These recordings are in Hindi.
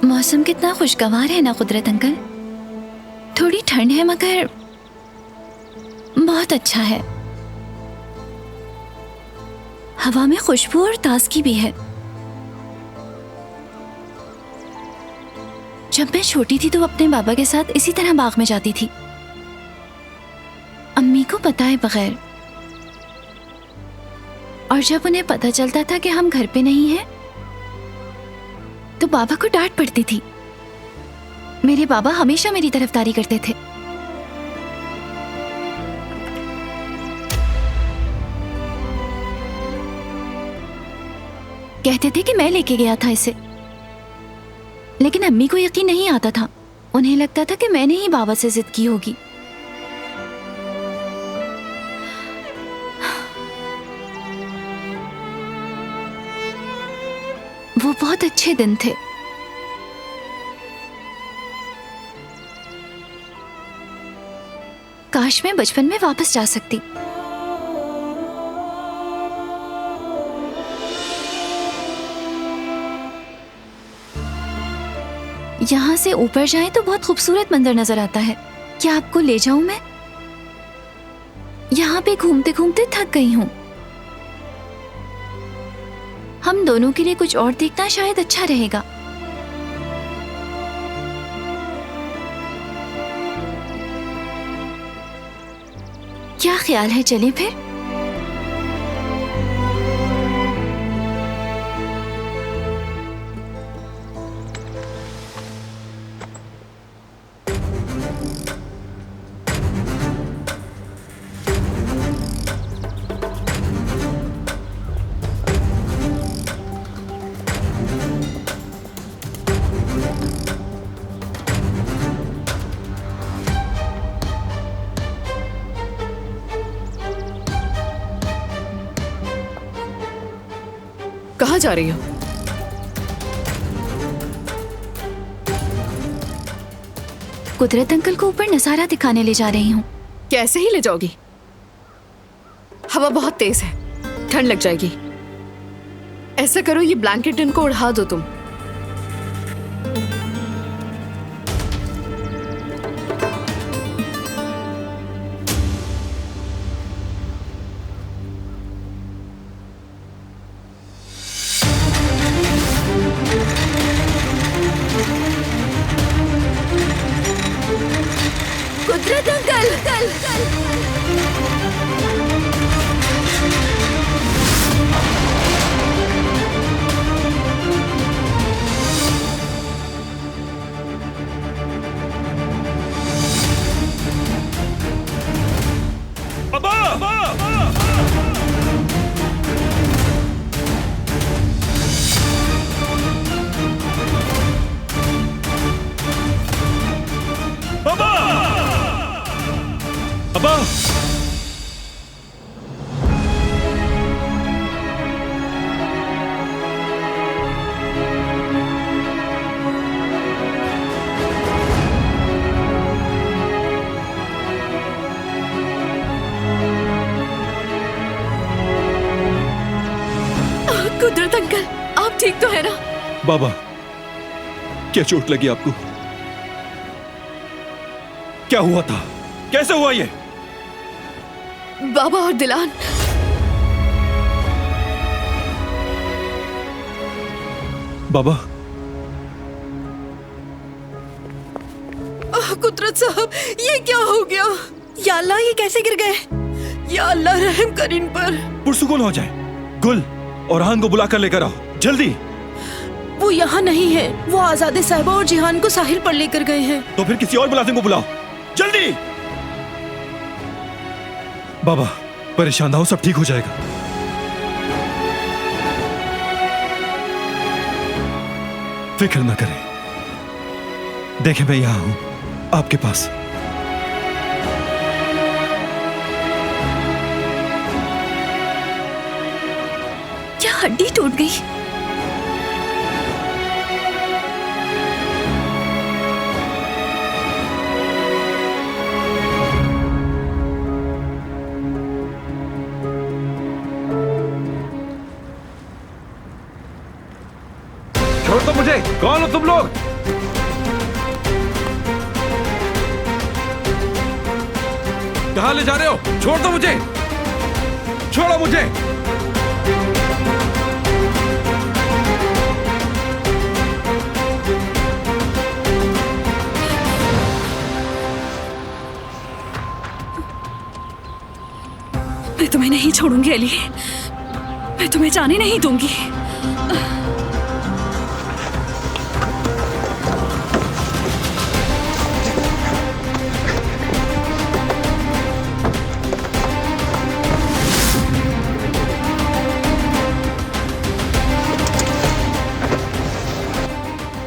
मौसम कितना खुशगवार है ना कुदरत अंकल। थोड़ी ठंड है मगर बहुत अच्छा है। हवा में खुशबू और ताजगी भी है। जब मैं छोटी थी तो अपने बाबा के साथ इसी तरह बाग में जाती थी, अम्मी को बताए बगैर। और जब उन्हें पता चलता था कि हम घर पे नहीं हैं, तो बाबा को डांट पड़ती थी। मेरे बाबा हमेशा मेरी तरफदारी करते थे। कहते थे कि मैं लेके गया था इसे, लेकिन अम्मी को यकीन नहीं आता था। उन्हें लगता था कि मैंने ही बाबा से जिद की होगी। वो बहुत अच्छे दिन थे। काश मैं बचपन में वापस जा सकती। यहां से ऊपर जाएं तो बहुत खूबसूरत मंजर नजर आता है। क्या आपको ले जाऊं मैं? यहां पे घूमते घूमते थक गई हूं। हम दोनों के लिए कुछ और देखना शायद अच्छा रहेगा। क्या ख्याल है, चलें फिर? कहाँ जा रही हो? कुदरत अंकल को ऊपर नजारा दिखाने ले जा रही हूँ। कैसे ही ले जाओगी? हवा बहुत तेज है, ठंड लग जाएगी। ऐसा करो, ये ब्लैंकेट इनको उड़ा दो तुम। कुदरत अंकल, बाबा! कुदरत अंकल, आप ठीक तो है ना? बाबा, क्या चोट लगी आपको? क्या हुआ था? कैसे हुआ ये? बाबा और दिलान, बाबा, कुदरत साहब, ये क्या हो गया? या अल्लाह, ये कैसे गिर गए? या अल्लाह, रहम कर इन पर। पुरसुकून हो जाए। गुल और हान को बुलाकर लेकर आओ, जल्दी। वो यहाँ नहीं है। वो आजादे साहिबा और जिहान को साहिल पर लेकर गए हैं। तो फिर किसी और मुलाजिम को बुलाओ, जल्दी। बाबा, परेशान ना हो, सब ठीक हो जाएगा। फिक्र ना करें। देखें, मैं यहां हूं, आपके पास। क्या हड्डी टूट गई? छोड़ दो मुझे। कौन हो तुम लोग? कहां ले जा रहे हो? छोड़ दो मुझे। छोड़ो मुझे। मैं तुम्हें नहीं छोड़ूंगी अली, मैं तुम्हें जाने नहीं दूंगी।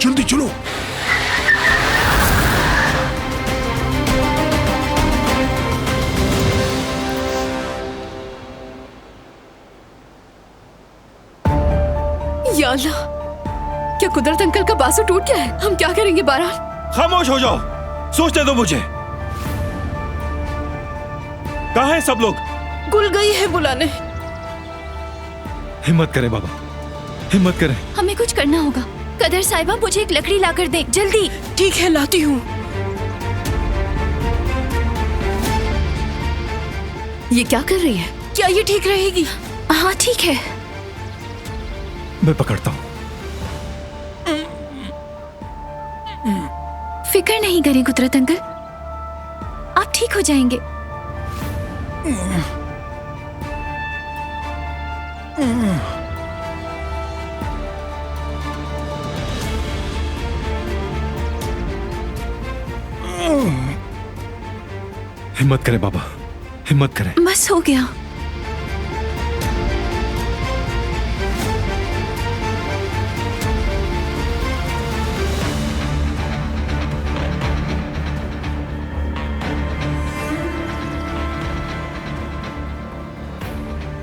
जल्दी चलो। या अल्लाह, क्या कुदरत अंकल का बासु टूट गया है? हम क्या करेंगे बारान? खामोश हो जाओ, सोचने दो मुझे। कहां हैं सब लोग? गुल गई है बुलाने। हिम्मत करें बाबा, हिम्मत करें। हमें कुछ करना होगा। कदर साहिबा, मुझे एक लकड़ी लाकर दे, जल्दी। ठीक है, लाती हूँ। ये क्या कर रही है? क्या ये ठीक रहेगी? हाँ ठीक है। मैं पकड़ता हूं। फिक्र नहीं करें कुदरत अंकल, आप ठीक हो जाएंगे। हिम्मत करें बाबा, हिम्मत करें। बस हो गया।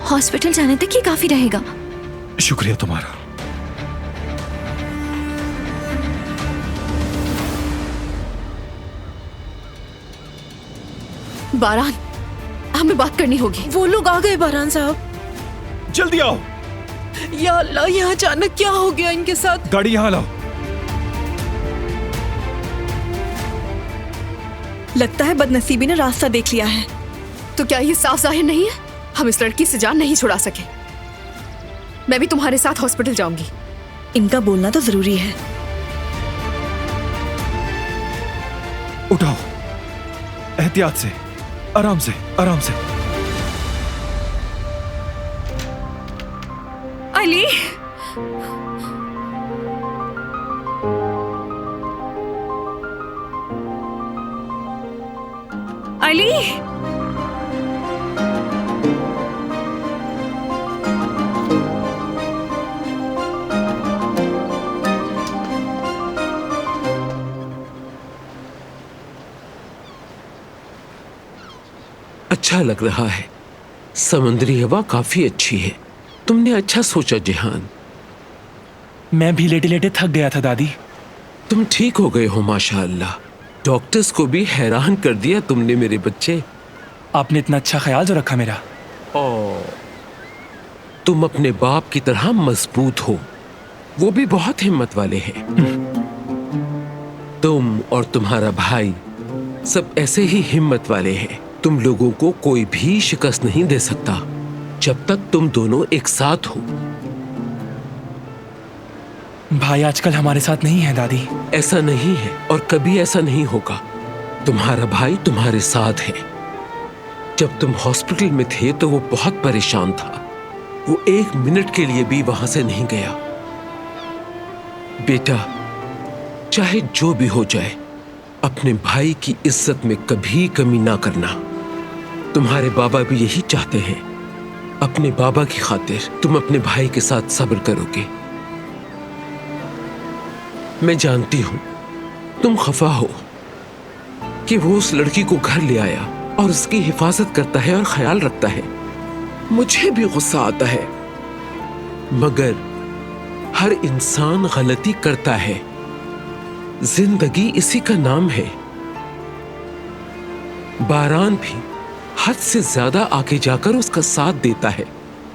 हॉस्पिटल जाने तक ये काफी रहेगा। शुक्रिया तुम्हारा। बारान, हमें बात करनी होगी। वो लोग आ गए बारान साहब। जल्दी आओ। या अल्लाह, यहाँ अचानक क्या हो गया इनके साथ? गाड़ी यहाँ लाओ। लगता है बदनसीबी ने रास्ता देख लिया है। तो क्या ये साफ जाहिर नहीं है? हम इस लड़की से जान नहीं छुड़ा सके। मैं भी तुम्हारे साथ हॉस्पिटल जाऊंगी। इनका बोलना तो जरूरी है। उठाओ, एहतियात से, आराम से, आराम से। अली, अली, अच्छा लग रहा है। समुद्री हवा काफी अच्छी है। तुमने अच्छा सोचा जिहान। मैं भी लेटे लेटे थक गया था दादी। तुम ठीक हो गए हो माशाअल्लाह। डॉक्टर्स को भी हैरान कर दिया तुमने मेरे बच्चे। आपने इतना अच्छा ख्याल जो रखा मेरा। तुम अपने बाप की तरह मजबूत हो, वो भी बहुत हिम्मत वाले हैं। तुम और तुम्हारा भाई सब ऐसे ही हिम्मत वाले हैं। तुम लोगों को कोई भी शिकस्त नहीं दे सकता जब तक तुम दोनों एक साथ हो। भाई आजकल हमारे साथ नहीं है दादी। ऐसा नहीं है और कभी ऐसा नहीं होगा। तुम्हारा भाई तुम्हारे साथ है। जब तुम हॉस्पिटल में थे तो वो बहुत परेशान था। वो 1 मिनट के लिए भी वहां से नहीं गया। बेटा, चाहे जो भी हो जाए, अपने भाई की इज्जत में कभी कमी ना करना। तुम्हारे बाबा भी यही चाहते हैं। अपने बाबा की खातिर तुम अपने भाई के साथ सब्र करोगे। मैं जानती हूं तुम खफा हो कि वो उस लड़की को घर ले आया और उसकी हिफाजत करता है और ख्याल रखता है। मुझे भी गुस्सा आता है, मगर हर इंसान गलती करता है। जिंदगी इसी का नाम है। बारान भी हद से ज्यादा आगे जाकर उसका साथ देता है,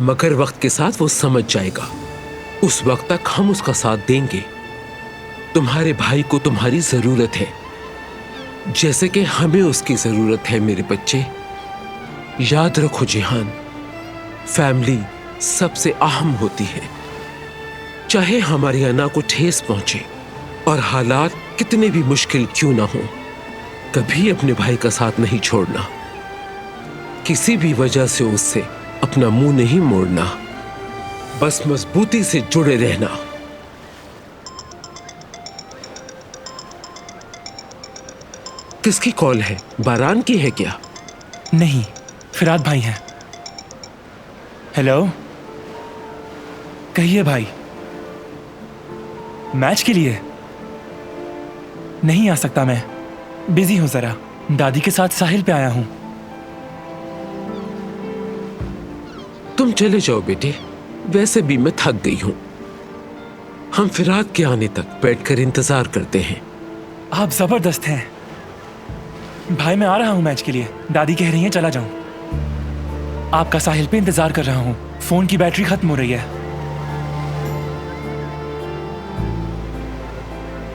मगर वक्त के साथ वो समझ जाएगा। उस वक्त तक हम उसका साथ देंगे। तुम्हारे भाई को तुम्हारी जरूरत है, जैसे कि हमें उसकी जरूरत है। मेरे बच्चे, याद रखो जिहान, फैमिली सबसे अहम होती है। चाहे हमारी अना को ठेस पहुंचे और हालात कितने भी मुश्किल क्यों ना हो, कभी अपने भाई का साथ नहीं छोड़ना। किसी भी वजह से उससे अपना मुंह नहीं मोड़ना। बस मजबूती से जुड़े रहना। किसकी कॉल है? बारान की है क्या? नहीं, फिराद भाई हैं। हेलो, कहिए भाई। मैच के लिए नहीं आ सकता, मैं बिजी हूं जरा। दादी के साथ साहिल पे आया हूं। तुम चले जाओ बेटे, वैसे भी मैं थक गई हूं। हम फिराद के आने तक बैठकर इंतजार करते हैं। आप जबरदस्त हैं भाई। मैं आ रहा हूं मैच के लिए। दादी कह रही हैं चला जाऊं। आपका साहिल पे इंतजार कर रहा हूं। फोन की बैटरी खत्म हो रही है।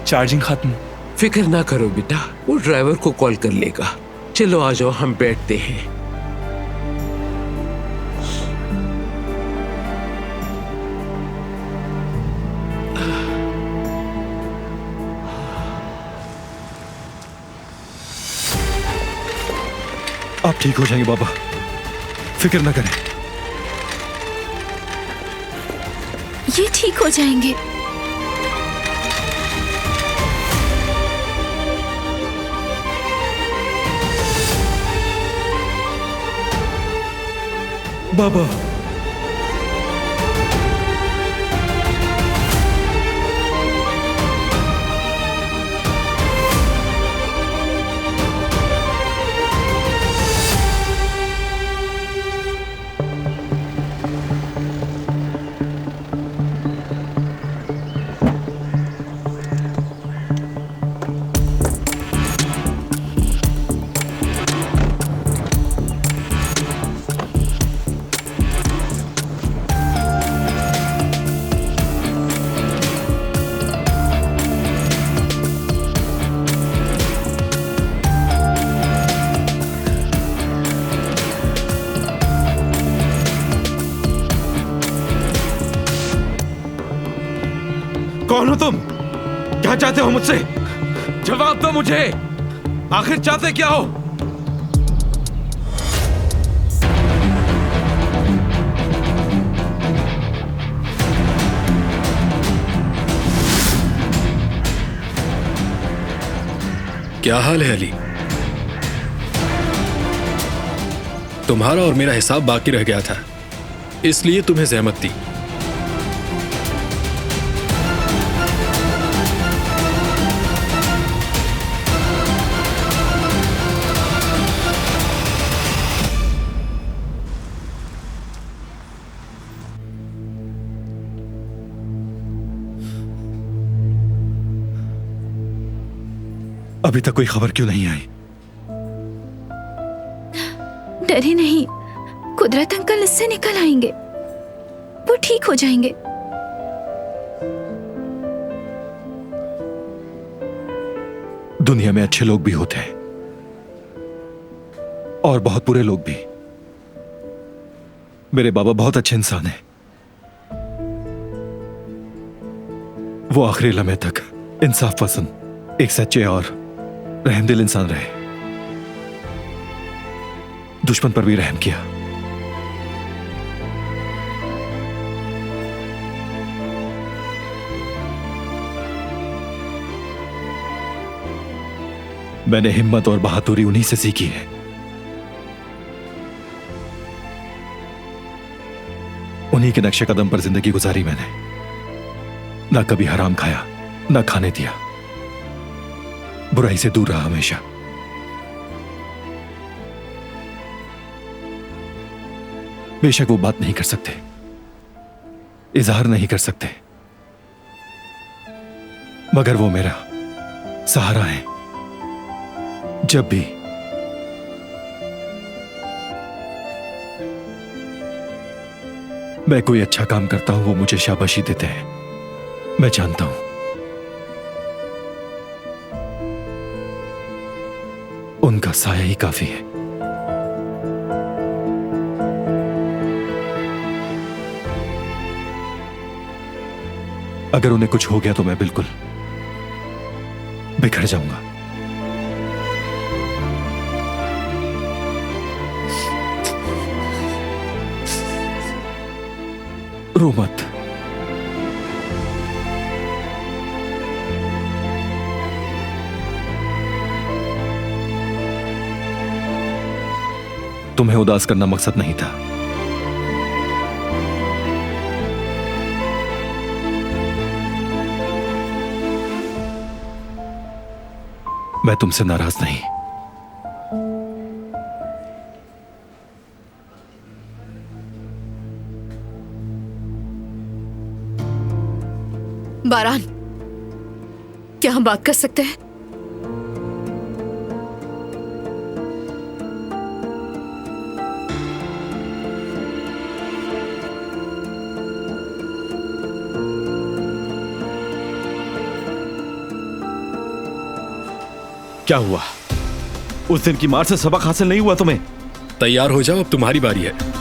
चार्जिंग खत्म। फिक्र ना करो बेटा, वो ड्राइवर को कॉल कर लेगा। चलो आ जाओ, हम बैठते हैं। आप ठीक हो जाएंगे बाबा, फिक्र ना करें। ये ठीक हो जाएंगे। बाबा, कौन हो तुम? क्या चाहते हो मुझसे? जवाब दो मुझे। आखिर चाहते क्या हो? क्या हाल है अली? तुम्हारा और मेरा हिसाब बाकी रह गया था, इसलिए तुम्हें जहमत दी। अभी तक कोई खबर क्यों नहीं आई? डरे नहीं, कुदरत अंकल इससे निकल आएंगे, वो ठीक हो जाएंगे। दुनिया में अच्छे लोग भी होते हैं और बहुत बुरे लोग भी। मेरे बाबा बहुत अच्छे इंसान हैं। वो आखिरी लम्हे तक इंसाफ पसंद, एक सच्चे और रहमदिल इंसान रहे। दुश्मन पर भी रहम किया। मैंने हिम्मत और बहादुरी उन्हीं से सीखी है। उन्हीं के नक्शे कदम पर जिंदगी गुजारी मैंने। ना कभी हराम खाया, ना खाने दिया। बुराई से दूर रहा हमेशा। बेशक वो बात नहीं कर सकते, इजहार नहीं कर सकते, मगर वो मेरा सहारा है। जब भी मैं कोई अच्छा काम करता हूं, वो मुझे शाबाशी देते हैं। मैं जानता हूं उनका साया ही काफी है। अगर उन्हें कुछ हो गया तो मैं बिल्कुल बिखर जाऊंगा। रो मत। तुम्हें उदास करना मकसद नहीं था। मैं तुमसे नाराज नहीं। बारान, क्या हम बात कर सकते हैं? क्या हुआ? उस दिन की मार से सबक हासिल नहीं हुआ तुम्हें? तैयार हो जाओ, अब तुम्हारी बारी है।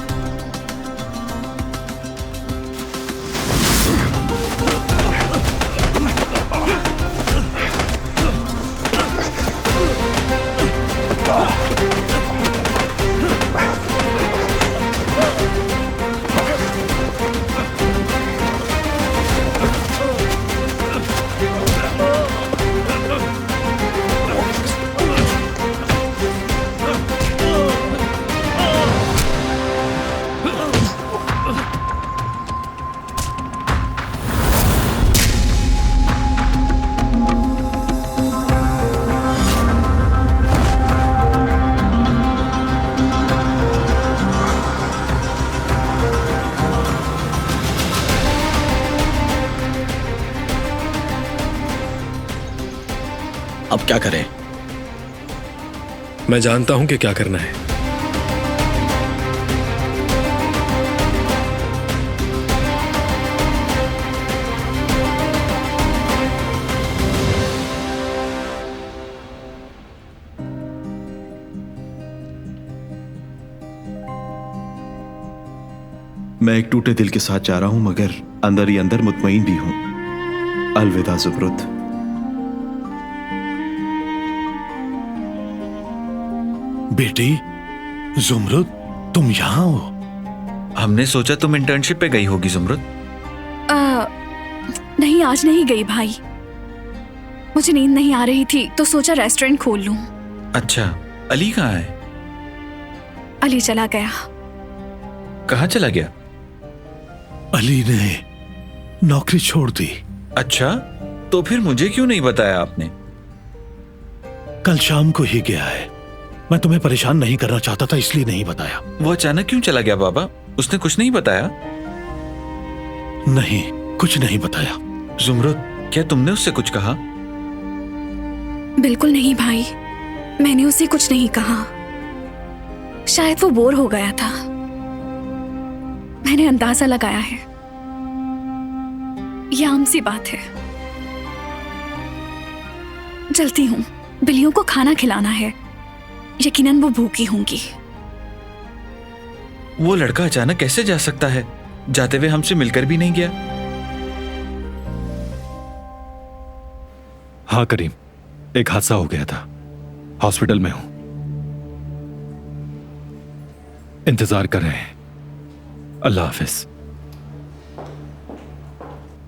अब क्या करें? मैं जानता हूं कि क्या करना है। मैं एक टूटे दिल के साथ जा रहा हूं, मगर अंदर ही अंदर मुतमईन भी हूं। अलविदा ज़ुमरुद। बेटी ज़ुमरुद, तुम यहाँ हो? हमने सोचा तुम इंटर्नशिप पे गई होगी ज़ुमरुद। नहीं, आज नहीं गई भाई। मुझे नींद नहीं आ रही थी तो सोचा रेस्टोरेंट खोल लूं। अच्छा, अली कहाँ है? अली चला गया। कहाँ चला गया? अली ने नौकरी छोड़ दी। अच्छा, तो फिर मुझे क्यों नहीं बताया आपने? कल शाम को ही गया है। मैं तुम्हें परेशान नहीं करना चाहता था, इसलिए नहीं बताया। वो अचानक क्यों चला गया बाबा? उसने कुछ नहीं बताया? नहीं, कुछ नहीं बताया। ज़ुमरुद, क्या तुमने उससे कुछ कहा? बिल्कुल नहीं भाई, मैंने उसे कुछ नहीं कहा। शायद वो बोर हो गया था। मैंने अंदाजा लगाया है। यह आम सी बात है। चलती हूँ, बिल्लियों को खाना खिलाना है। यकीनन वो भूखी होंगी। वो लड़का अचानक कैसे जा सकता है? जाते हुए हमसे मिलकर भी नहीं गया। हाँ करीम, एक हादसा हो गया था। हॉस्पिटल में हूं, इंतजार कर रहे हैं। अल्लाह हाफिज।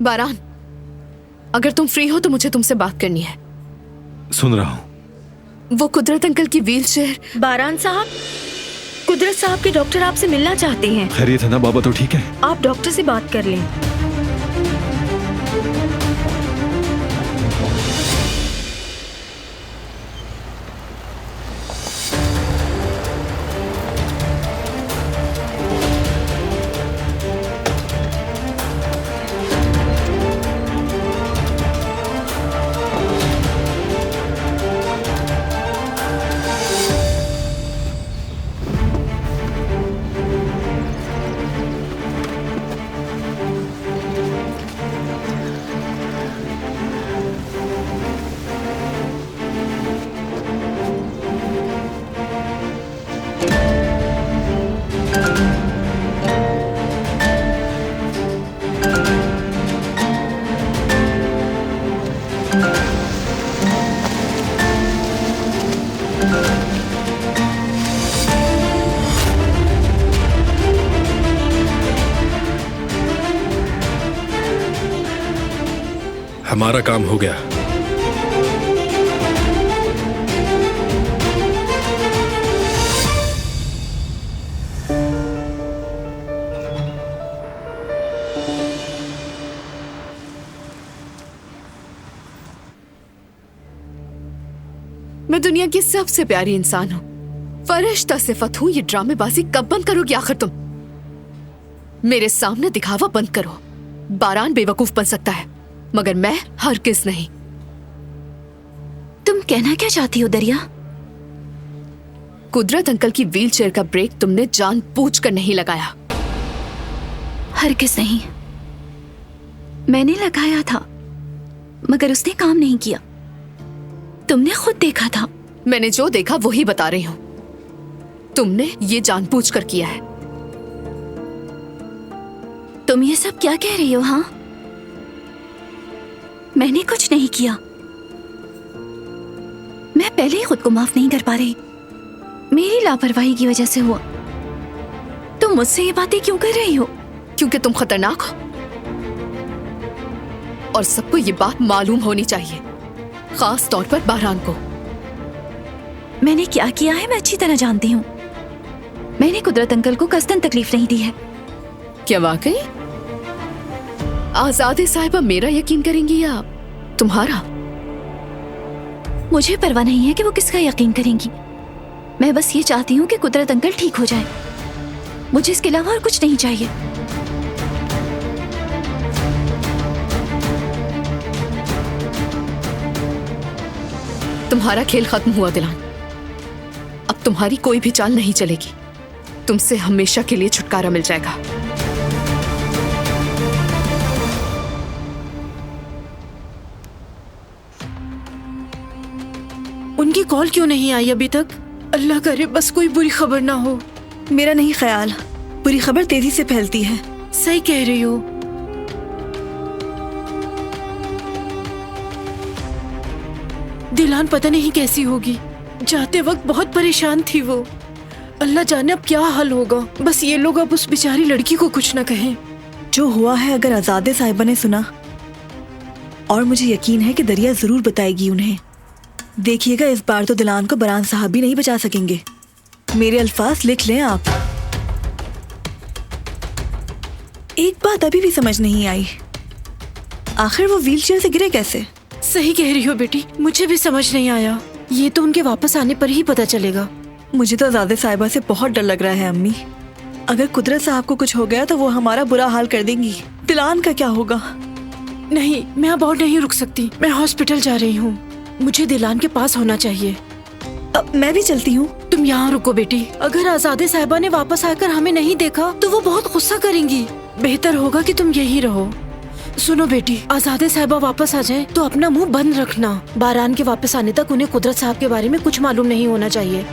बारान, अगर तुम फ्री हो तो मुझे तुमसे बात करनी है। सुन रहा हूं। वो कुदरत अंकल की व्हीलचेयर। बारान साहब, कुदरत साहब के डॉक्टर आपसे मिलना चाहते हैं। खैरियत है ना? बाबा तो ठीक है? आप डॉक्टर से बात कर लें। हमारा काम हो गया। मैं दुनिया की सबसे प्यारी इंसान हूं, फरिश्ता सिफत हूं। ये ड्रामेबाजी कब बंद करोगी आखिर तुम? मेरे सामने दिखावा बंद करो। बारान बेवकूफ बन सकता है, मगर मैं हरगिज़ नहीं। तुम कहना क्या चाहती हो दरिया? कुदरत अंकल की व्हीलचेयर का ब्रेक तुमने जानबूझकर नहीं लगाया। हरगिज़ नहीं। मैंने लगाया था, मगर उसने काम नहीं किया। तुमने खुद देखा था। मैंने जो देखा वही बता रही हूं। तुमने ये जानबूझकर किया है। तुम ये सब क्या कह रही हो? हाँ, मैंने कुछ नहीं किया। मैं पहले ही खुद को माफ नहीं कर पा रही। मेरी लापरवाही की वजह से हुआ। तुम मुझसे ये बातें क्यों कर रही हो? क्योंकि तुम खतरनाक हो और सबको ये बात मालूम होनी चाहिए, खास तौर पर बारान को। मैंने क्या किया है मैं अच्छी तरह जानती हूँ। मैंने कुदरत अंकल को कस्दन तकलीफ नहीं दी है। क्या वाकई? आजादे साहिबा मेरा यकीन करेंगी या तुम्हारा? मुझे परवाह नहीं है कि वो किसका यकीन करेंगी। मैं बस ये चाहती हूँ कि कुदरत अंकल ठीक हो जाए। मुझे इसके अलावा और कुछ नहीं चाहिए। तुम्हारा खेल खत्म हुआ दिलान। अब तुम्हारी कोई भी चाल नहीं चलेगी। तुमसे हमेशा के लिए छुटकारा मिल जाएगा। उनकी कॉल क्यों नहीं आई अभी तक? अल्लाह करे बस कोई बुरी खबर ना हो। मेरा नहीं ख्याल, बुरी खबर तेजी से फैलती है। सही कह रही हो। दिलान पता नहीं कैसी होगी। जाते वक्त बहुत परेशान थी वो। अल्लाह जाने अब क्या हाल होगा। बस ये लोग अब उस बेचारी लड़की को कुछ ना कहें। जो हुआ है अगर आजादे साहिबा ने सुना, और मुझे यकीन है कि दरिया जरूर बताएगी उन्हें। देखिएगा इस बार तो दिलान को बारान साहब भी नहीं बचा सकेंगे। मेरे अल्फाज लिख लें आप। एक बात अभी भी समझ नहीं आई, आखिर वो व्हीलचेयर से गिरे कैसे? सही कह रही हो बेटी, मुझे भी समझ नहीं आया। ये तो उनके वापस आने पर ही पता चलेगा। मुझे तो आजादे साहिबा से बहुत डर लग रहा है अम्मी। अगर कुदरत साहब को कुछ हो गया तो वो हमारा बुरा हाल कर देंगी। दिलान का क्या होगा? नहीं, मैं अब और नहीं रुक सकती। मैं हॉस्पिटल जा रही हूँ। मुझे दिलान के पास होना चाहिए। मैं भी चलती हूँ। तुम यहाँ रुको बेटी। अगर आजादे साहिबा ने वापस आकर हमें नहीं देखा तो वो बहुत गुस्सा करेंगी। बेहतर होगा कि तुम यहीं रहो। सुनो बेटी, आजादे साहिबा वापस आ जाए तो अपना मुंह बंद रखना। बारान के वापस आने तक उन्हें कुदरत साहब के बारे में कुछ मालूम नहीं होना चाहिए।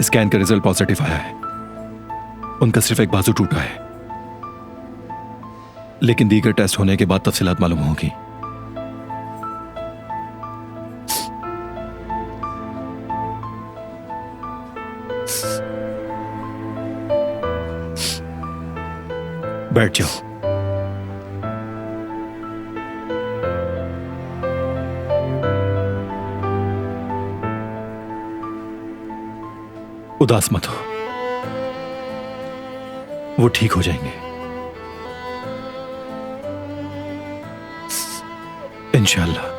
स्कैन का रिजल्ट पॉजिटिव आया है। उनका सिर्फ एक बाजू टूटा है, लेकिन दीगर टेस्ट होने के बाद तफसीलात मालूम होगी। बैठ जाओ। उदास मत हो, वो ठीक हो जाएंगे इंशाअल्लाह।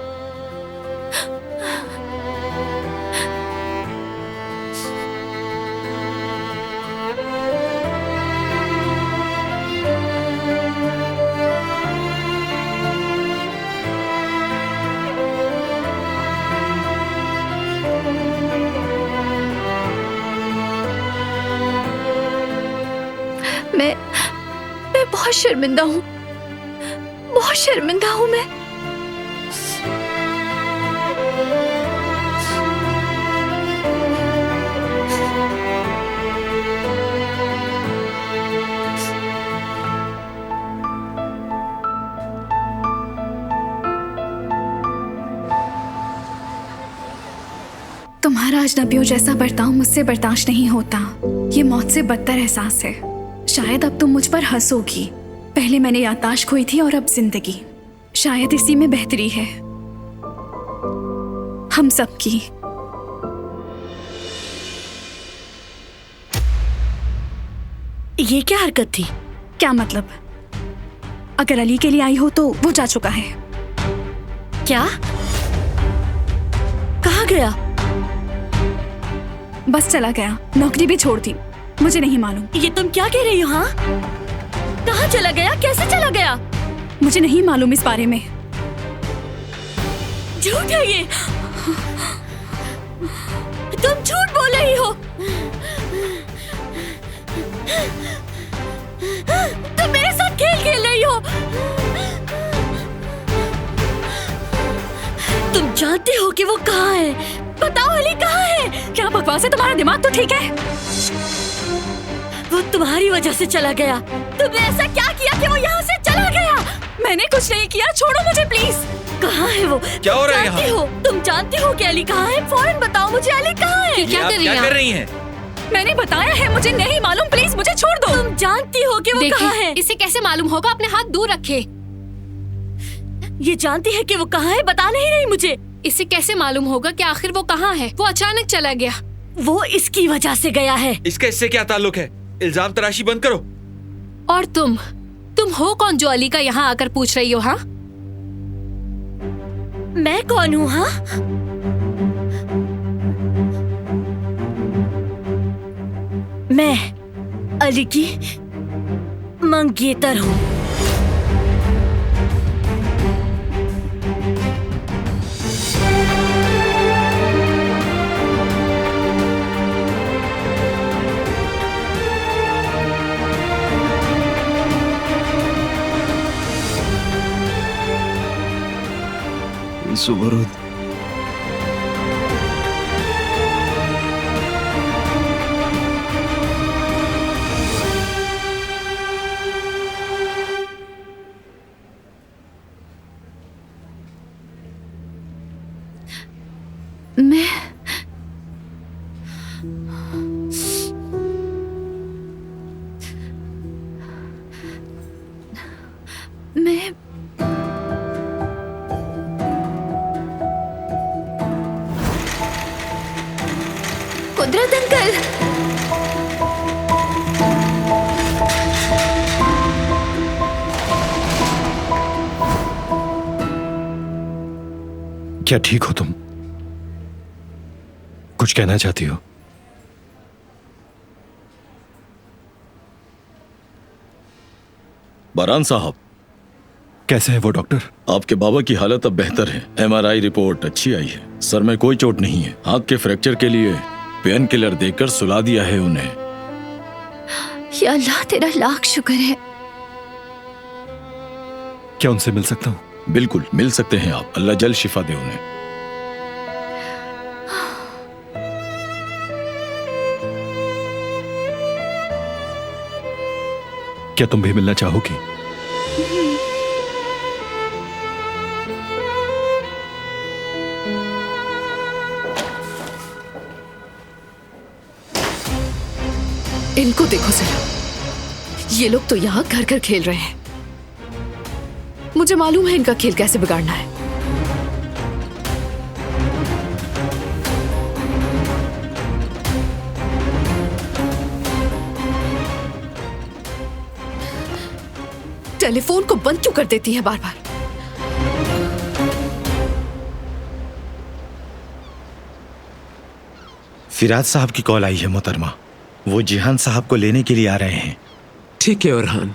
मैं बहुत शर्मिंदा हूँ, बहुत शर्मिंदा हूँ मैं। तुम्हारा अजनबियों जैसा बर्ताव मुझसे बर्दाश्त नहीं होता। ये मौत से बदतर एहसास है। शायद अब तुम मुझ पर हंसोगी। पहले मैंने याददाश्त खोई थी और अब जिंदगी। शायद इसी में बेहतरी है हम सबकी। ये क्या हरकत थी? क्या मतलब? अगर अली के लिए आई हो तो वो जा चुका है। क्या? कहाँ गया? बस चला गया, नौकरी भी छोड़ दी। मुझे नहीं मालूम। ये तुम क्या कह रही हो? हाँ, कहाँ चला गया? कैसे चला गया? मुझे नहीं मालूम इस बारे में। झूठ है ये। तुम झूठ बोल रही हो। तुम मेरे साथ खेल खेल रही हो। तुम जानती हो कि वो कहाँ है? बताओ अली कहाँ है? क्या बकवास है? तुम्हारा दिमाग तो ठीक है? वो तुम्हारी वजह से चला गया। तुमने ऐसा क्या किया कि वो यहाँ से चला गया? मैंने कुछ नहीं किया, छोड़ो मुझे प्लीज। कहाँ है वो? क्या हो रहा है यहाँ? तुम जानती हो कि अली कहाँ है? फौरन बताओ मुझे, अली कहाँ है? क्या कर रही हैं? मैंने बताया है मुझे नहीं मालूम, प्लीज मुझे छोड़ दो। तुम जानती हो कि वो कहाँ है? इसे कैसे मालूम होगा? अपने हाथ दूर रखे। ये जानती है कि वो कहाँ है, बता नहीं रही मुझे। इसे कैसे मालूम होगा कि आखिर वो कहाँ है? वो अचानक चला गया। वो इसकी वजह से गया है। इसका इससे क्या ताल्लुक है? इल्जाम तराशी बंद करो। और तुम हो कौन जो अली का यहाँ आकर पूछ रही हो? हाँ, मैं कौन हूँ? हाँ, मैं अली की मंगेतर हूँ। सुबरुद, मैं कुदरत अंकल, क्या ठीक हो तुम? कुछ कहना चाहती हो? बारान साहब, कैसे है वो डॉक्टर? आपके बाबा की हालत अब बेहतर है। MRI रिपोर्ट अच्छी आई है। सर में कोई चोट नहीं है। हाथ के फ्रैक्चर के लिए पेन किलर देकर सुला दिया है उन्हें। या अल्लाह, तेरा लाख शुक्र है। क्या उनसे मिल सकता हूँ? बिल्कुल मिल सकते हैं आप। अल्लाह जल्द शिफा दे उन्हें। क्या तुम भी मिलना चाहोगी? इनको देखो जरा, ये लोग तो यहाँ घर घर खेल रहे हैं। मुझे मालूम है इनका खेल कैसे बिगाड़ना है। टेलीफोन को बंद क्यों कर देती है बार बार? फिराज साहब की कॉल आई है मोहतरमा। वो जिहान साहब को लेने के लिए आ रहे हैं। ठीक है अरहान।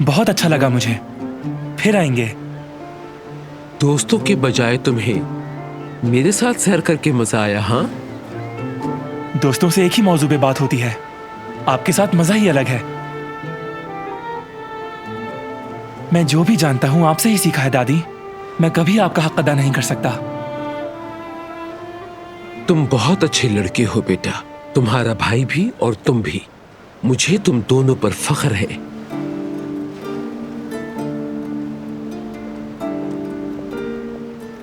बहुत अच्छा लगा मुझे। फिर आएंगे। दोस्तों के बजाय तुम्हें मेरे साथ सैर करके मजा आया? हाँ, दोस्तों से एक ही मौजू पे बात होती है। आपके साथ मजा ही अलग है। मैं जो भी जानता हूं आपसे ही सीखा है दादी। मैं कभी आपका हक अदा नहीं कर सकता। तुम बहुत अच्छे लड़के हो बेटा। तुम्हारा भाई भी और तुम भी। मुझे तुम दोनों पर फख्र है।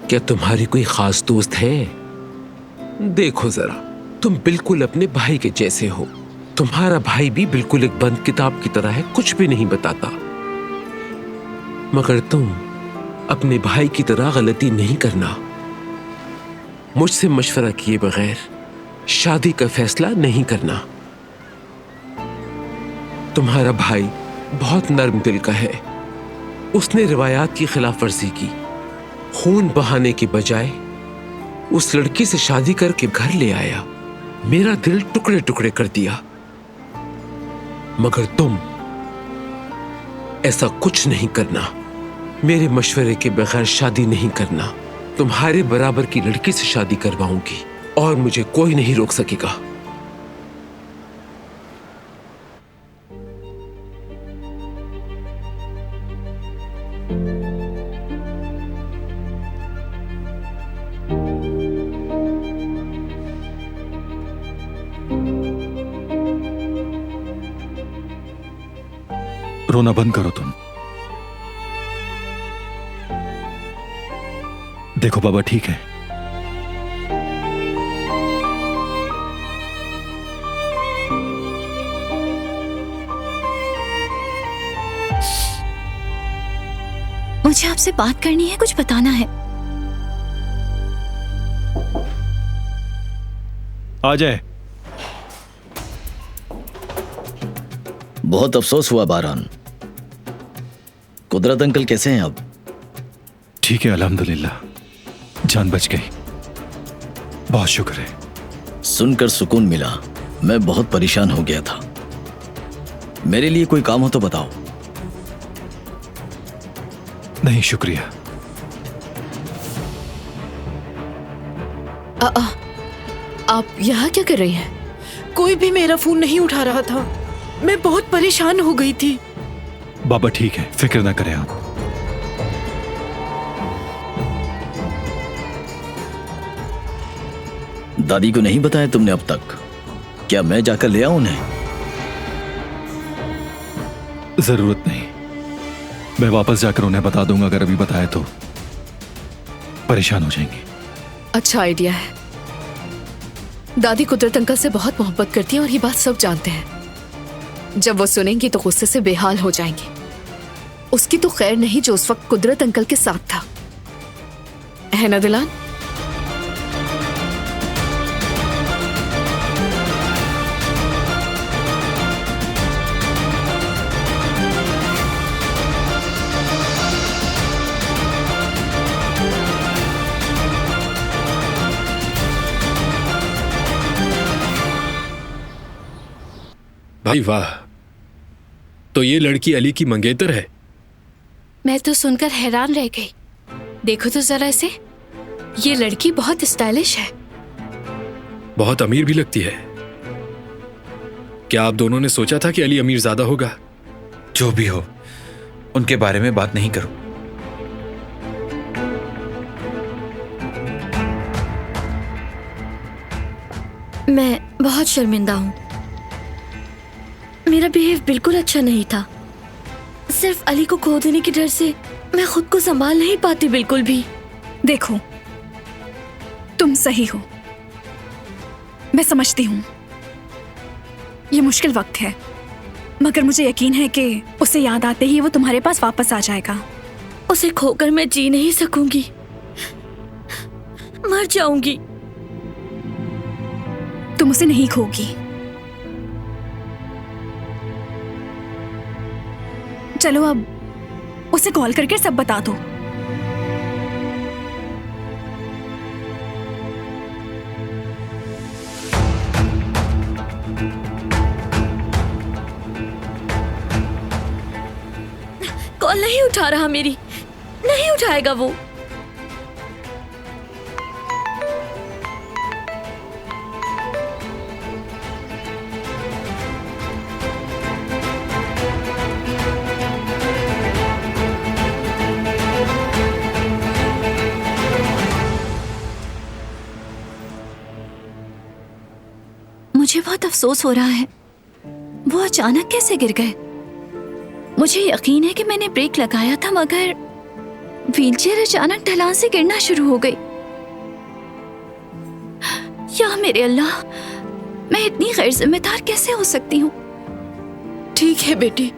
क्या तुम्हारी कोई खास दोस्त है? देखो जरा, तुम बिल्कुल अपने भाई के जैसे हो। तुम्हारा भाई भी बिल्कुल एक बंद किताब की तरह है, कुछ भी नहीं बताता। मगर तुम अपने भाई की तरह गलती नहीं करना। मुझसे मशवरा किए बगैर शादी का फैसला नहीं करना। तुम्हारा भाई बहुत नर्म दिल का है। उसने रिवायात की खिलाफ वर्जी की। खून बहाने के बजाय उस लड़की से शादी करके घर ले आया। मेरा दिल टुकड़े टुकड़े कर दिया। मगर तुम ऐसा कुछ नहीं करना। मेरे मशवरे के बगैर शादी नहीं करना। तुम्हारे बराबर की लड़की से शादी करवाऊंगी और मुझे कोई नहीं रोक सकेगा। रोना बंद करो तुम। देखो बाबा ठीक है। मुझे आपसे बात करनी है, कुछ बताना है। आ जाए। बहुत अफसोस हुआ बारान। कुदरत अंकल कैसे हैं अब? ठीक है अल्हम्दुलिल्लाह, जान बच गई। बहुत शुक्र है। सुनकर सुकून मिला। मैं बहुत परेशान हो गया था। मेरे लिए कोई काम हो तो बताओ। नहीं शुक्रिया। आप यहाँ क्या कर रही हैं? कोई भी मेरा फोन नहीं उठा रहा था। मैं बहुत परेशान हो गई थी। बाबा ठीक है, फिक्र ना करें आप। दादी को नहीं बताया तुमने अब तक? क्या मैं जाकर ले आऊं उन्हें? जरूरत नहीं, मैं वापस जाकर उन्हें बता दूंगा। अगर अभी बताया तो परेशान हो जाएंगे। अच्छा आइडिया है। दादी कुदरत अंकल से बहुत मोहब्बत करती है और ये बात सब जानते हैं। जब वो सुनेंगी तो गुस्से से बेहाल हो जाएंगी। उसकी तो खैर नहीं जो उस वक्त कुदरत अंकल के साथ था, है ना दिलान? भाई वाह, तो ये लड़की अली की मंगेतर है। मैं तो सुनकर हैरान रह गई। देखो तो जरा इसे, ये लड़की बहुत स्टाइलिश है। बहुत अमीर भी लगती है। क्या आप दोनों ने सोचा था कि अली अमीर ज्यादा होगा? जो भी हो, उनके बारे में बात नहीं करो। मैं बहुत शर्मिंदा हूँ। मेरा बिहेव बिल्कुल अच्छा नहीं था। सिर्फ अली को खो देने के डर से मैं खुद को संभाल नहीं पाती बिल्कुल भी। देखो, तुम सही हो, मैं समझती हूँ ये मुश्किल वक्त है, मगर मुझे यकीन है कि उसे याद आते ही वो तुम्हारे पास वापस आ जाएगा। उसे खोकर मैं जी नहीं सकूंगी, मर जाऊंगी। तुम उसे नहीं खोगी। चलो अब उसे कॉल करके सब बता दो। कॉल नहीं उठा रहा मेरी, नहीं उठाएगा वो। मुझे बहुत अफसोस हो रहा है, वो अचानक कैसे गिर गए। मुझे यकीन है कि मैंने ब्रेक लगाया था, मगर व्हीलचेयर अचानक ढलान से गिरना शुरू हो गई। या मेरे अल्लाह, मैं इतनी गैर जिम्मेदार कैसे हो सकती हूँ। ठीक है बेटी,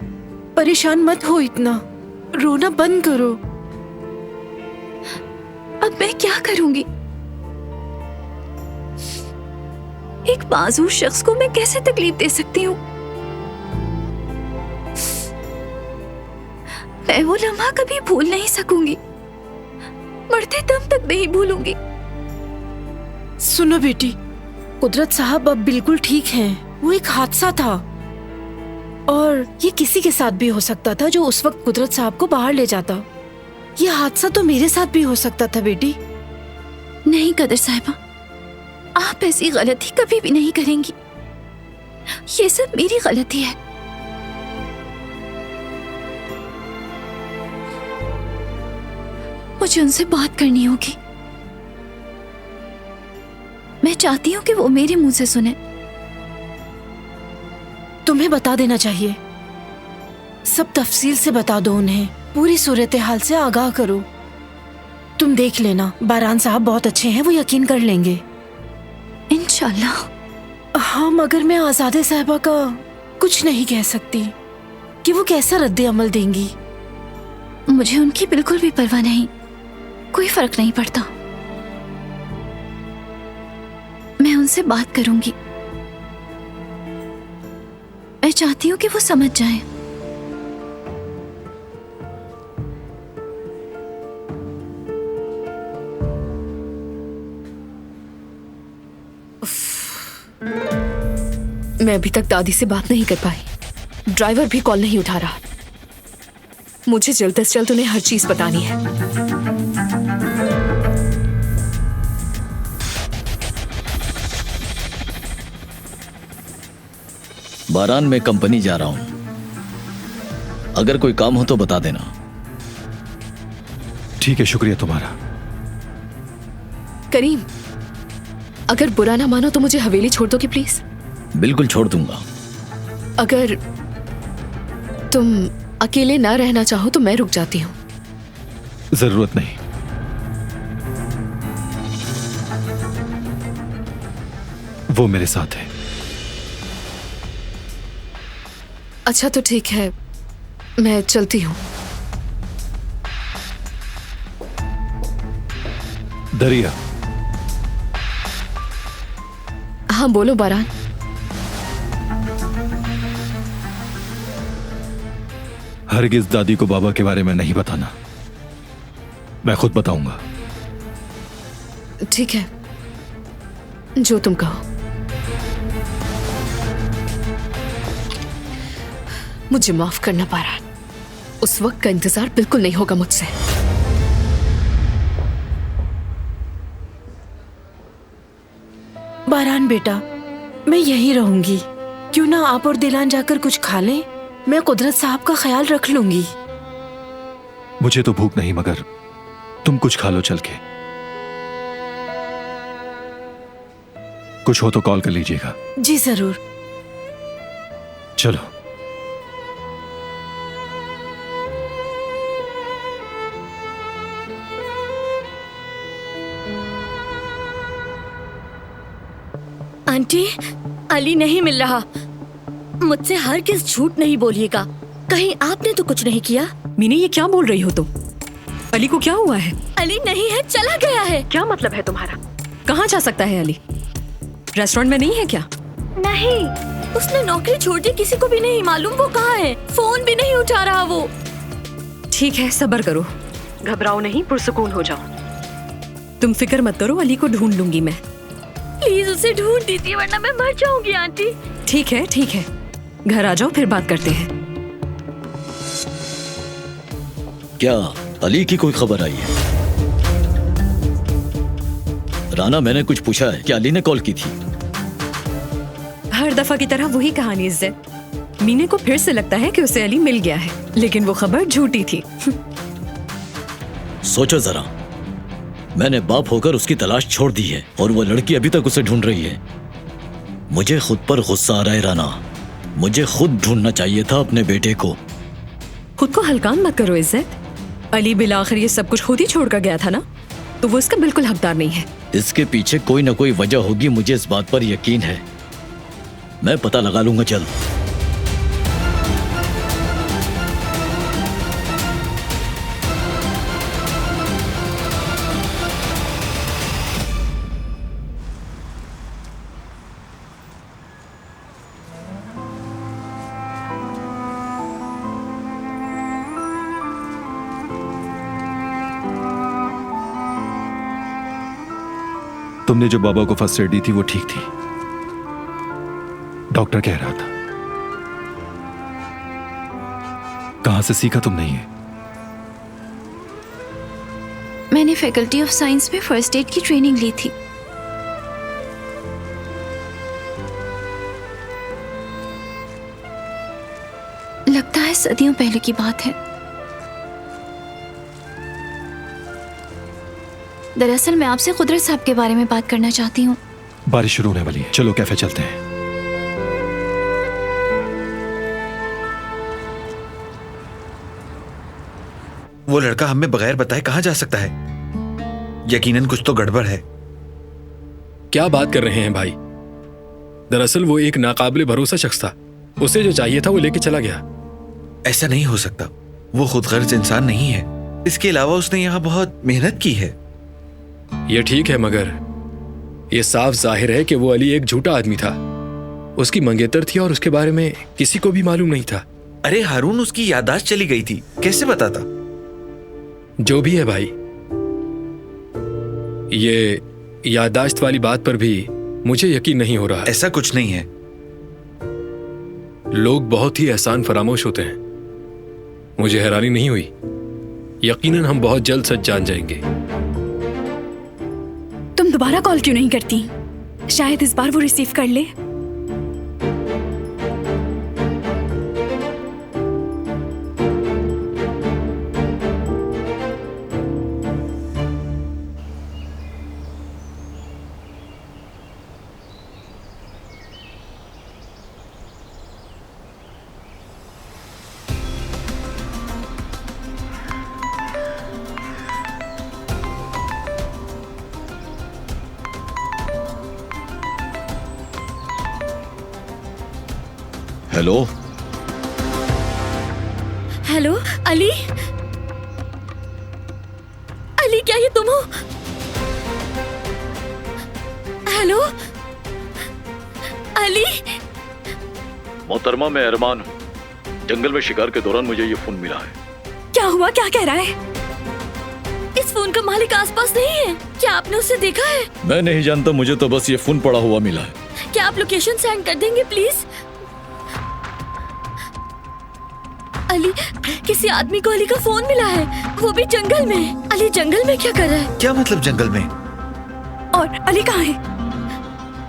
परेशान मत हो इतना, रोना बंद करो। अब मैं क्या करूंगी? एक मासूम शख्स को मैं कैसे तकलीफ दे सकती हूँ? मैं वो लम्हा कभी भूल नहीं सकूंगी, मरते दम तक नहीं भूलूंगी। सुनो बेटी, कुदरत साहब अब बिल्कुल ठीक हैं। वो एक हादसा था और ये किसी के साथ भी हो सकता था जो उस वक्त कुदरत साहब को बाहर ले जाता। ये हादसा तो मेरे साथ भी हो सकता था बेटी। नहीं कदर साहिबा, आप ऐसी गलती कभी भी नहीं करेंगी। ये सब मेरी गलती है। मुझे उनसे बात करनी होगी। मैं चाहती हूँ कि वो मेरे मुंह से सुने। तुम्हें बता देना चाहिए, सब तफसील से बता दो उन्हें, पूरी सूरत हाल से आगाह करो। तुम देख लेना, बारान साहब बहुत अच्छे हैं, वो यकीन कर लेंगे इंशाल्लाह। हाँ, मगर मैं आजादे साहिबा का कुछ नहीं कह सकती कि वो कैसा रद्द अमल देंगी। मुझे उनकी बिल्कुल भी परवाह नहीं, कोई फर्क नहीं पड़ता। मैं उनसे बात करूंगी। मैं चाहती हूँ कि वो समझ जाएं। मैं अभी तक दादी से बात नहीं कर पाई। ड्राइवर भी कॉल नहीं उठा रहा। मुझे जल्द से जल्द उन्हें हर चीज बतानी है। बारान में कंपनी जा रहा हूं, अगर कोई काम हो तो बता देना। ठीक है, शुक्रिया तुम्हारा। करीम, अगर बुरा ना मानो तो मुझे हवेली छोड़ दोगे प्लीज? बिल्कुल छोड़ दूंगा। अगर तुम अकेले ना रहना चाहो तो मैं रुक जाती हूँ। जरूरत नहीं। वो मेरे साथ है। अच्छा तो ठीक है, मैं चलती हूँ। दरिया। हाँ बोलो बारान। हरगिज दादी को बाबा के बारे में नहीं बताना, मैं खुद बताऊंगा। ठीक है, जो तुम कहो। मुझे माफ करना पारा, उस वक्त का इंतजार बिल्कुल नहीं होगा मुझसे। बारान बेटा, मैं यहीं रहूंगी। क्यों ना आप और दिलान जाकर कुछ खा लें? मैं कुदरत साहब का ख्याल रख लूंगी। मुझे तो भूख नहीं, मगर तुम कुछ खा लो चल के। कुछ हो तो कॉल कर लीजिएगा। जी जरूर। चलो। आंटी, अली नहीं मिल रहा। मुझसे हर किस झूठ नहीं बोलिएगा। कहीं आपने तो कुछ नहीं किया? मीनी, ये क्या बोल रही हो तुम? अली को क्या हुआ है? अली नहीं है, चला गया है। क्या मतलब है तुम्हारा? कहाँ जा सकता है अली? रेस्टोरेंट में नहीं है क्या? नहीं, उसने नौकरी छोड़ दी, किसी को भी नहीं मालूम वो कहाँ है। फोन भी नहीं उठा रहा वो। ठीक है, सब्र करो, घबराओ नहीं, पुरसुकून हो जाओ। तुम फिक्र मत करो, अली को ढूंढ लूंगी मैं। प्लीज उसे ढूंढ दीजिए, वरना मैं मर जाऊंगी आंटी। ठीक है ठीक है, घर आ जाओ, फिर बात करते हैं। क्या अली की कोई खबर आई है? राना, मैंने कुछ पूछा है, क्या अली ने कॉल की थी? हर दफा की तरह वही कहानी इज्जत। मीने को फिर से लगता है कि उसे अली मिल गया है, लेकिन वो खबर झूठी थी। सोचो जरा, मैंने बाप होकर उसकी तलाश छोड़ दी है और वो लड़की अभी तक उसे ढूंढ रही है। मुझे खुद पर गुस्सा आ रहा है राना। मुझे खुद ढूंढना चाहिए था अपने बेटे को। खुद को हल्कान मत करो इज्जत। अली बिलाखिर ये सब कुछ खुद ही छोड़कर गया था ना, तो वो इसका बिल्कुल हकदार नहीं है। इसके पीछे कोई ना कोई वजह होगी, मुझे इस बात पर यकीन है। मैं पता लगा लूंगा। चल। तुमने जो बाबा को फर्स्ट एड दी थी वो ठीक थी, डॉक्टर कह रहा था। कहां से सीखा तुमने ये? मैंने फैकल्टी ऑफ साइंस में फर्स्ट एड की ट्रेनिंग ली थी। लगता है सदियों पहले की बात है। दरअसल मैं आपसे कुदरत साहब के बारे में बात करना चाहती हूँ। बारिश शुरू होने वाली है, चलो कैफे चलते हैं। वो लड़का हमें बगैर बताए कहां जा सकता है? यकीनन कुछ तो गड़बड़ है। क्या बात कर रहे हैं भाई? दरअसल वो एक नाकाबिले भरोसा शख्स था। उसे जो चाहिए था वो लेके चला गया। ऐसा नहीं हो सकता। वो खुदगर्ज इंसान नहीं है। इसके अलावा उसने यहाँ बहुत मेहनत की है। ये ठीक है, मगर ये साफ जाहिर है कि वो अली एक झूठा आदमी था। उसकी मंगेतर थी और उसके बारे में किसी को भी मालूम नहीं था। अरे हारून, उसकी याददाश्त चली गई थी, कैसे बताता? जो भी है भाई, ये याददाश्त वाली बात पर भी मुझे यकीन नहीं हो रहा। ऐसा कुछ नहीं है। लोग बहुत ही एहसान फरामोश होते हैं। मुझे हैरानी नहीं हुई। यकीनन हम बहुत जल्द सच जान जाएंगे। तुम दोबारा कॉल क्यों नहीं करती? शायद इस बार वो रिसीव कर ले। हेलो। हेलो अली। अली, क्या ये तुम हो? हेलो अली। मोहतरमा, मैं अरमान हूँ। जंगल में शिकार के दौरान मुझे ये फोन मिला है। क्या हुआ? क्या कह रहा है? इस फोन का मालिक आसपास नहीं है। क्या आपने उसे देखा है? मैं नहीं जानता, मुझे तो बस ये फोन पड़ा हुआ मिला है। क्या आप लोकेशन सेंड कर देंगे प्लीज? अली, किसी आदमी को अली का फोन मिला है, वो भी जंगल में। अली जंगल में क्या कर रहा है? क्या मतलब जंगल में? और अली कहाँ है?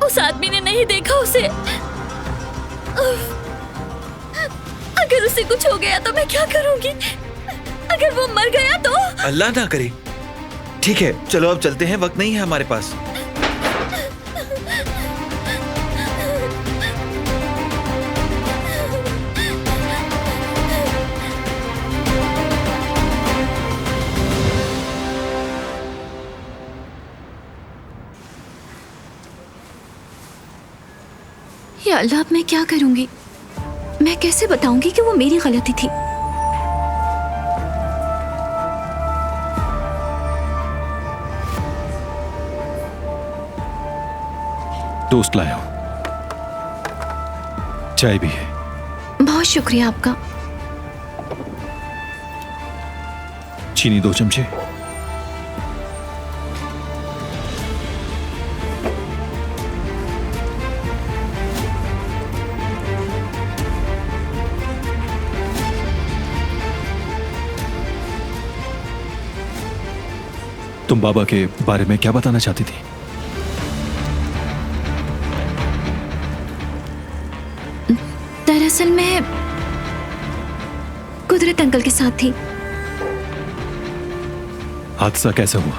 उस आदमी ने नहीं देखा उसे। अगर उसे कुछ हो गया तो मैं क्या करूंगी? अगर वो मर गया तो? अल्लाह ना करे। ठीक है, चलो अब चलते हैं, वक्त नहीं है हमारे पास। या अल्लाह, अब मैं क्या करूंगी? मैं कैसे बताऊंगी कि वो मेरी गलती थी? टोस्ट लाया हूं, चाय भी है। बहुत शुक्रिया आपका। चीनी 2 चमचे। तुम बाबा के बारे में क्या बताना चाहती थी? दरअसल मैं कुदरत अंकल के साथ थी। हादसा कैसे हुआ,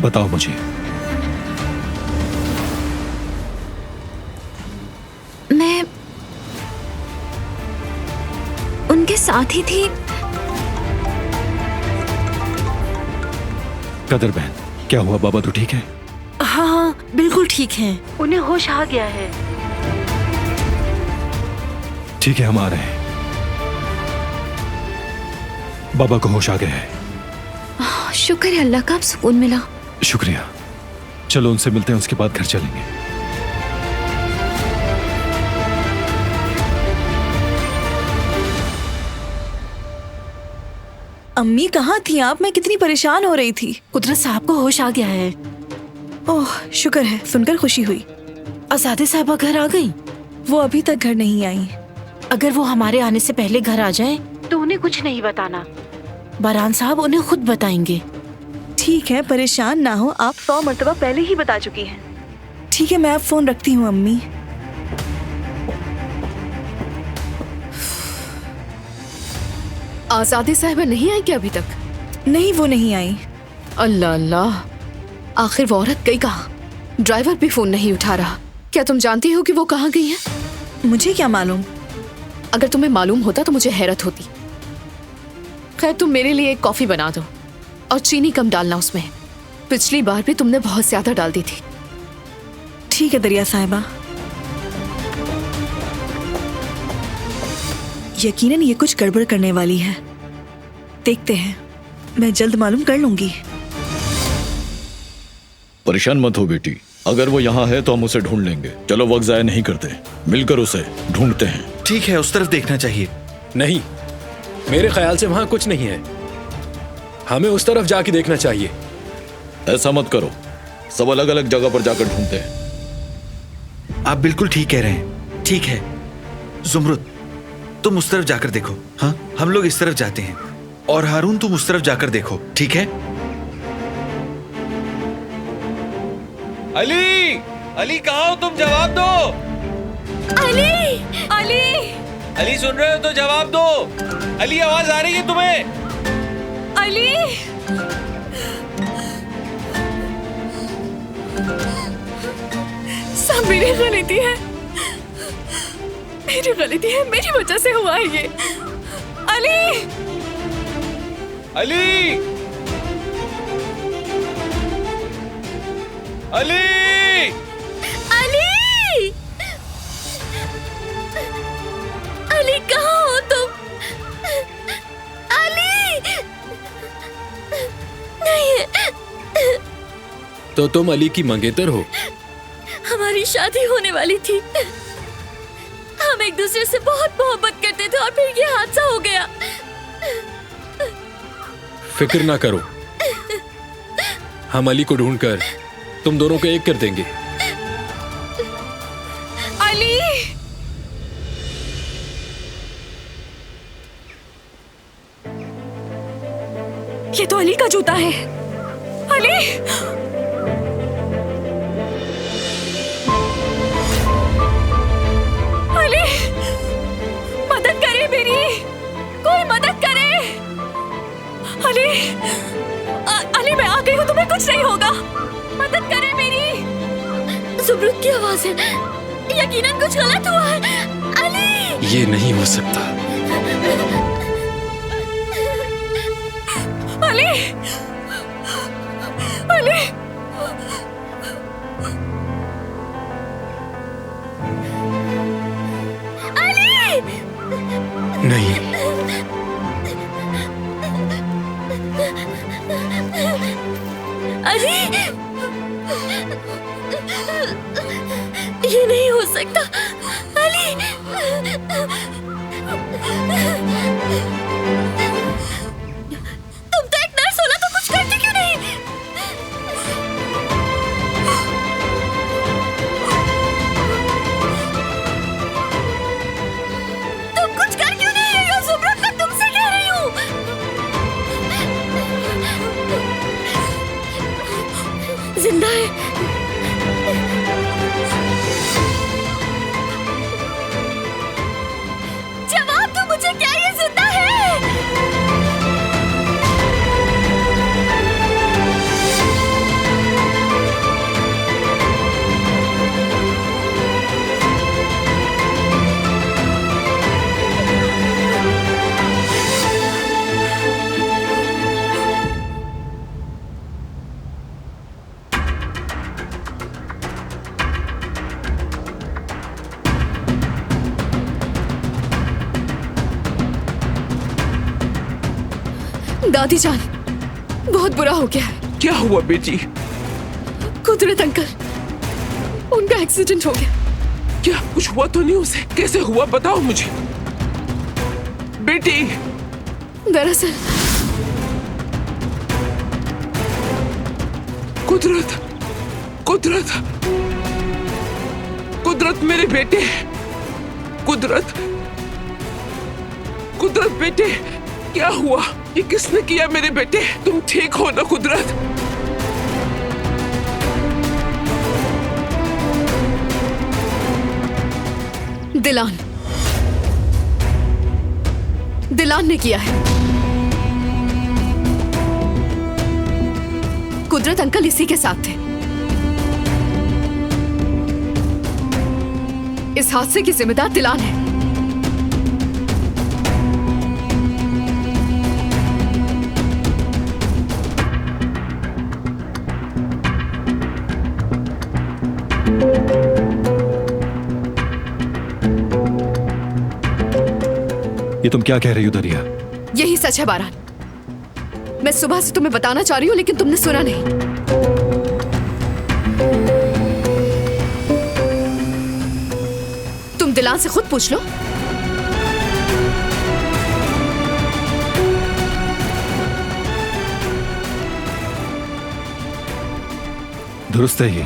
बताओ मुझे। मैं उनके साथ ही थी। कदर बहन, क्या हुआ? बाबा तो ठीक है? हाँ हाँ, बिल्कुल ठीक है। उन्हें होश आ गया है। ठीक है, हम आ रहे हैं। बाबा को होश आ गया है। शुक्र है अल्लाह का, अब सुकून मिला। शुक्रिया। चलो उनसे मिलते हैं, उसके बाद घर चलेंगे। अम्मी कहाँ थी आप? मैं कितनी परेशान हो रही थी। कुदरत साहब को होश आ गया है। ओह शुक्र है, सुनकर खुशी हुई। आजादे साहबा घर आ गई? वो अभी तक घर नहीं आई। अगर वो हमारे आने से पहले घर आ जाए तो उन्हें कुछ नहीं बताना। बारान साहब उन्हें खुद बताएंगे। ठीक है, परेशान ना हो आप, 100 मर्तबा पहले ही बता चुकी हैं। ठीक है, मैं अब फोन रखती हूँ अम्मी। आजादी साहिबा नहीं आई क्या अभी तक? नहीं, वो नहीं आई। अल्लाह अल्लाह, आखिर वो औरत गई कहाँ? ड्राइवर भी फोन नहीं उठा रहा। क्या तुम जानती हो कि वो कहाँ गई है? मुझे क्या मालूम। अगर तुम्हें मालूम होता तो मुझे हैरत होती। खैर, तुम मेरे लिए एक कॉफी बना दो और चीनी कम डालना उसमें। पिछली बार भी तुमने बहुत ज्यादा डाल दी थी। ठीक है दरिया साहिबा। यकीनन ये कुछ गड़बड़ करने वाली है। देखते हैं, मैं जल्द मालूम कर लूंगी। परेशान मत हो बेटी, अगर वो यहाँ है तो हम उसे ढूंढ लेंगे। चलो वक्त जाया नहीं करते, मिलकर उसे ढूंढते हैं। ठीक है, उस तरफ देखना चाहिए। नहीं, मेरे ख्याल से वहां कुछ नहीं है। हमें उस तरफ जाके देखना चाहिए। ऐसा मत करो, सब अलग अलग जगह पर जाकर ढूंढते हैं। आप बिल्कुल ठीक कह रहे हैं। ठीक है जुमरुद, तुम उस तरफ जाकर देखो। हाँ, हम लोग इस तरफ जाते हैं। और हारून, तुम उस तरफ जाकर देखो। ठीक है? अली, अली कहाँ हो तुम? जवाब दो। अली, अली, अली सुन रहे हो तो जवाब दो। अली, आवाज आ रही है तुम्हें? अली, सब मेरी गलती है, मेरी गलती है, मेरी वजह से हुआ है ये। अली, अली, अली, अली, अली कहाँ हो तुम? अली, नहीं। तो तुम अली की मंगेतर हो? हमारी शादी होने वाली थी। हम एक दूसरे से बहुत मोहब्बत करते थे और फिर ये हादसा हो गया। फिक्र ना करो, हम अली को ढूंढकर तुम दोनों को एक कर देंगे। अली, तो अली का जूता है। अली! अली! मदद करे मेरी, कोई मदद करे। अली! अली मैं आ गई हूँ, तुम्हें कुछ नहीं होगा। मदद करे मेरी। जुमरुद की आवाज है, यकीनन कुछ गलत हुआ है। अली! ये नहीं हो सकता। अली! अली! अली! नहीं, अली! ये नहीं हो सकता। अली! तुम तो एक नर्स हो ना, तो कुछ करती क्यों नहीं? तुम कुछ कर क्यों नहीं रही हो जुमरुद? मैं तुमसे कह रही हूँ। जिंदा है। जवाब दो मुझे, क्या ये जिंदा है? दादी जान, बहुत बुरा हो गया है। क्या हुआ बेटी? कुदरत अंकल, उनका एक्सीडेंट हो गया। क्या कुछ हुआ तो नहीं उसे? कैसे हुआ बताओ मुझे बेटी। दरअसल कुदरत, कुदरत, कुदरत मेरे बेटे। कुदरत, कुदरत बेटे, क्या हुआ? ये किसने किया मेरे बेटे? तुम ठीक हो ना कुदरत? दिलान, दिलान ने किया है। कुदरत अंकल इसी के साथ थे। इस हादसे की जिम्मेदार दिलान है। ये तुम क्या कह रही हो दरिया? यही सच है बारान। मैं सुबह से तुम्हें बताना चाह रही हूं, लेकिन तुमने सुना नहीं। तुम दिलान से खुद पूछ लो। दुरुस्त है ये।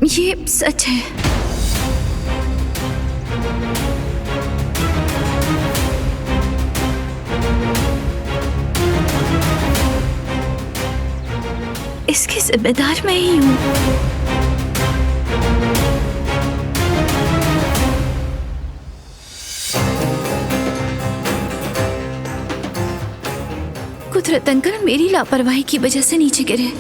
ये सच है। इसकी जिम्मेदार मैं ही हूं। कुदरत अंकल मेरी लापरवाही की वजह से नीचे गिरे।